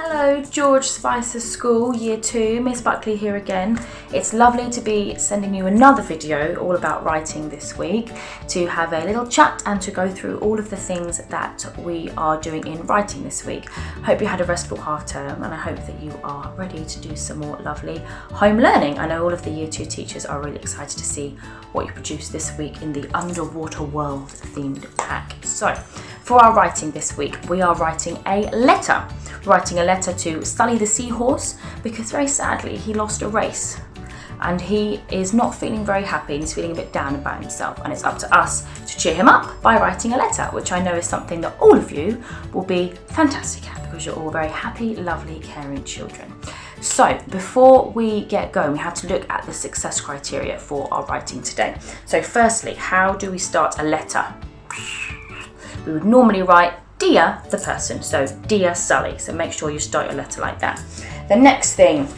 Hello, George Spicer School, Year 2, Miss Buckley here again. It's lovely to be sending you another video all about writing this week, to have a little chat and to go through all of the things that we are doing in writing this week. Hope you had a restful half term and I hope that you are ready to do some more lovely home learning. I know all of the Year 2 teachers are really excited to see what you produce this week in the underwater world themed pack. So, for our writing this week, we are writing a letter. Writing a letter to Sully the seahorse because very sadly he lost a race and he is not feeling very happy and he's feeling a bit down about himself, and it's up to us to cheer him up by writing a letter, which I know is something that all of you will be fantastic at because you're all very happy, lovely, caring children. So before we get going, we have to look at the success criteria for our writing today. So firstly, how do we start a letter? We would normally write Dear the person, so Dear Sully, so make sure you start your letter like that. The next thing,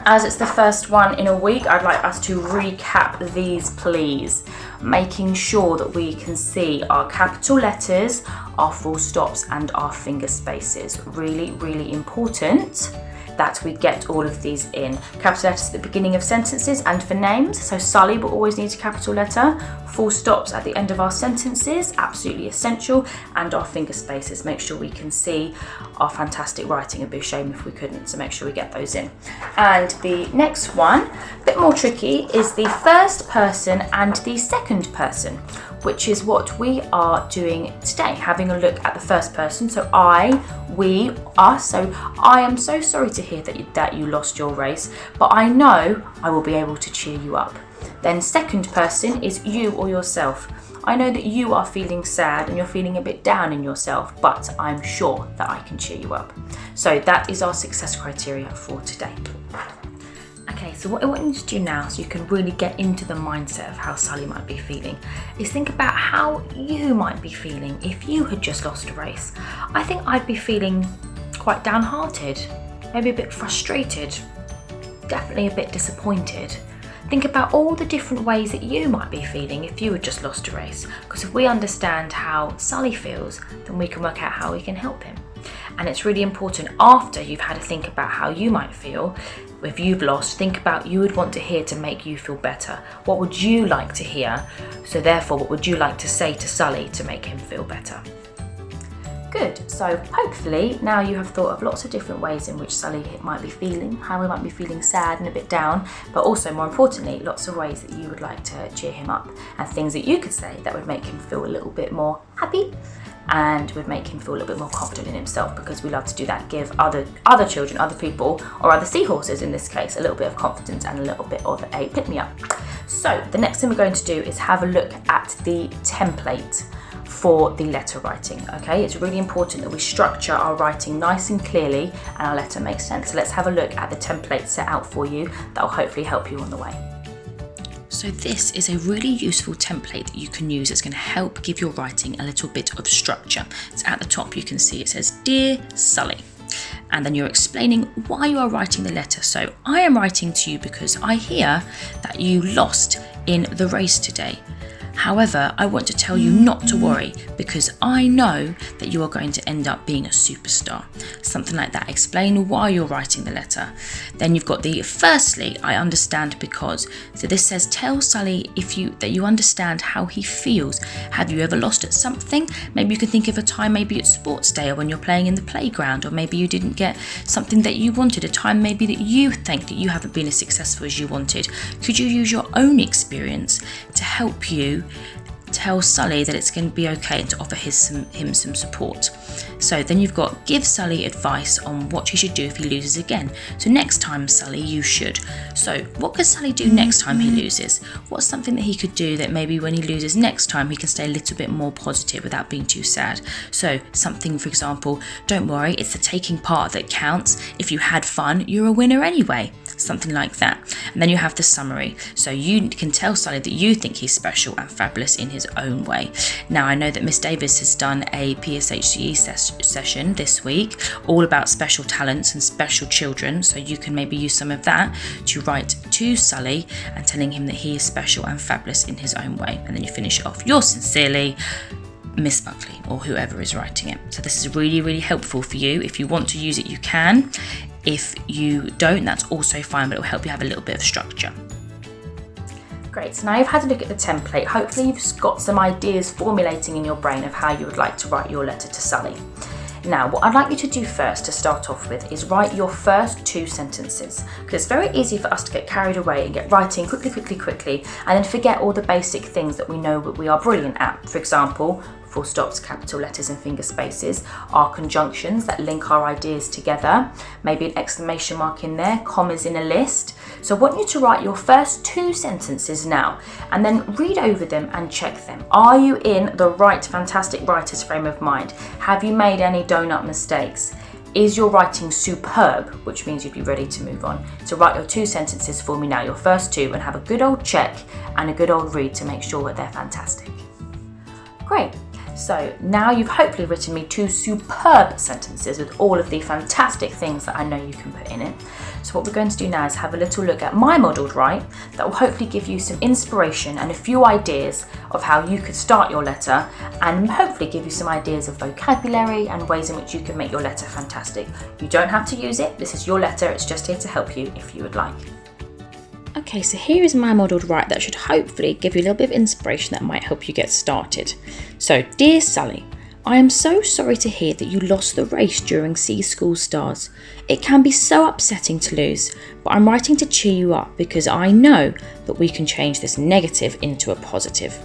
as it's the first one in a week, I'd like us to recap these please, making sure that we can see our capital letters, our full stops and our finger spaces. Really, really important that we get all of these in. Capital letters at the beginning of sentences and for names, so Sully will always need a capital letter. Full stops at the end of our sentences, absolutely essential, and our finger spaces. Make sure we can see our fantastic writing. It'd be a shame if we couldn't, so make sure we get those in. And the next one, a bit more tricky, is the first person and the second person, which is what we are doing today, having a look at the first person. So I, we, us. So I am so sorry to hear that you lost your race, but I know I will be able to cheer you up. Then second person is you or yourself. I know that you are feeling sad and you're feeling a bit down in yourself, but I'm sure that I can cheer you up. So that is our success criteria for today. Okay, so what I want you to do now, so you can really get into the mindset of how Sully might be feeling, is think about how you might be feeling if you had just lost a race. I think I'd be feeling quite downhearted, maybe a bit frustrated, definitely a bit disappointed. Think about all the different ways that you might be feeling if you had just lost a race, because if we understand how Sully feels, then we can work out how we can help him. And it's really important after you've had to think about how you might feel if you've lost, think about you would want to hear to make you feel better. What would you like to hear? So therefore, what would you like to say to Sully to make him feel better? Good, so hopefully now you have thought of lots of different ways in which Sully might be feeling, how he might be feeling sad and a bit down, but also more importantly, lots of ways that you would like to cheer him up and things that you could say that would make him feel a little bit more happy and would make him feel a little bit more confident in himself, because we love to do that, give other children, other people, or other seahorses in this case, a little bit of confidence and a little bit of a pick-me-up. So the next thing we're going to do is have a look at the template for the letter writing. Okay, it's really important that we structure our writing nice and clearly and our letter makes sense. So let's have a look at the template set out for you that will hopefully help you on the way. So this is a really useful template that you can use. It's going to help give your writing a little bit of structure. So at the top you can see it says Dear Sully, and then you're explaining why you are writing the letter. So I am writing to you because I hear that you lost in the race today. However, I want to tell you not to worry because I know that you are going to end up being a superstar. Something like that. Explain why you're writing the letter. Then you've got the firstly, I understand because. So this says tell Sully that you understand how he feels. Have you ever lost at something? Maybe you can think of a time, maybe it's sports day or when you're playing in the playground, or maybe you didn't get something that you wanted, a time maybe that you think that you haven't been as successful as you wanted. Could you use your own experience to help you tell Sully that it's going to be okay and to offer him some support? So then you've got give Sully advice on what he should do if he loses again. So next time, Sully, you should. So what could Sully do next time he loses? What's something that he could do that maybe when he loses next time he can stay a little bit more positive without being too sad? So something, for example, don't worry, it's the taking part that counts. If you had fun, you're a winner anyway. Something like that. And then you have the summary. So you can tell Sully that you think he's special and fabulous in his own way. Now I know that Miss Davis has done a PSHCE session this week all about special talents and special children, so you can maybe use some of that to write to Sully and telling him that he is special and fabulous in his own way. And then you finish it off, yours sincerely, Miss Buckley or whoever is writing it. So this is really, really helpful for you. If you want to use it, you can. If you don't, that's also fine, but it will help you have a little bit of structure. Great, so now you've had a look at the template. Hopefully you've got some ideas formulating in your brain of how you would like to write your letter to Sally. Now, what I'd like you to do first to start off with is write your first 2 sentences, because it's very easy for us to get carried away and get writing quickly, and then forget all the basic things that we know that we are brilliant at. For example, full stops, capital letters and finger spaces, our conjunctions that link our ideas together, maybe an exclamation mark in there, commas in a list. So I want you to write your first 2 sentences now and then read over them and check them. Are you in the right fantastic writer's frame of mind? Have you made any donut mistakes? Is your writing superb, which means you'd be ready to move on? So write your 2 sentences for me now, your first 2, and have a good old check and a good old read to make sure that they're fantastic. Great. So now you've hopefully written me 2 superb sentences with all of the fantastic things that I know you can put in it. So what we're going to do now is have a little look at my modelled write that will hopefully give you some inspiration and a few ideas of how you could start your letter, and hopefully give you some ideas of vocabulary and ways in which you can make your letter fantastic. You don't have to use it. This is your letter. It's just here to help you if you would like. Okay, so here is my modelled write that should hopefully give you a little bit of inspiration that might help you get started. So, dear Sally, I am so sorry to hear that you lost the race during C School Stars. It can be so upsetting to lose, but I'm writing to cheer you up because I know that we can change this negative into a positive.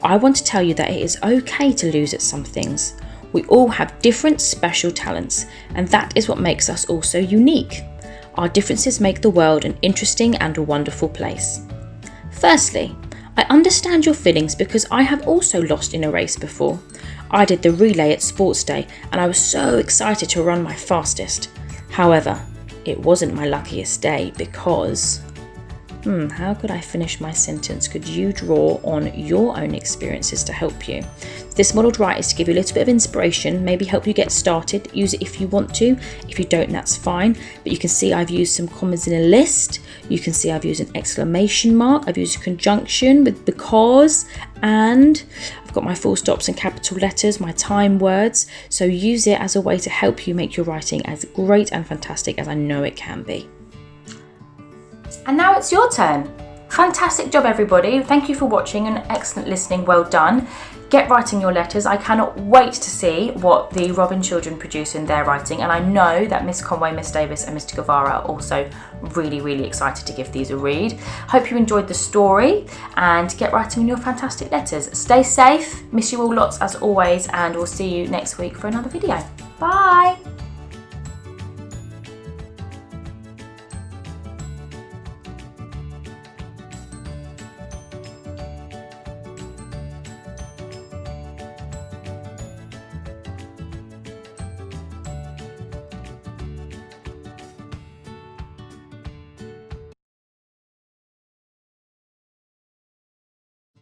I want to tell you that it is okay to lose at some things. We all have different special talents, and that is what makes us all so unique. Our differences make the world an interesting and a wonderful place. Firstly, I understand your feelings because I have also lost in a race before. I did the relay at Sports Day and I was so excited to run my fastest. However, it wasn't my luckiest day because... how could I finish my sentence? Could you draw on your own experiences to help you? This modelled write is to give you a little bit of inspiration, maybe help you get started. Use it if you want to. If you don't, that's fine. But you can see I've used some commas in a list. You can see I've used an exclamation mark. I've used a conjunction with because, and I've got my full stops and capital letters, my time words. So use it as a way to help you make your writing as great and fantastic as I know it can be. And now it's your turn. Fantastic job, everybody. Thank you for watching and excellent listening. Well done. Get writing your letters. I cannot wait to see what the Robin children produce in their writing, and I know that Miss Conway, Miss Davis and Mr. Guevara are also really, really excited to give these a read. Hope you enjoyed the story and get writing your fantastic letters. Stay safe. Miss you all lots as always, and we'll see you next week for another video. Bye.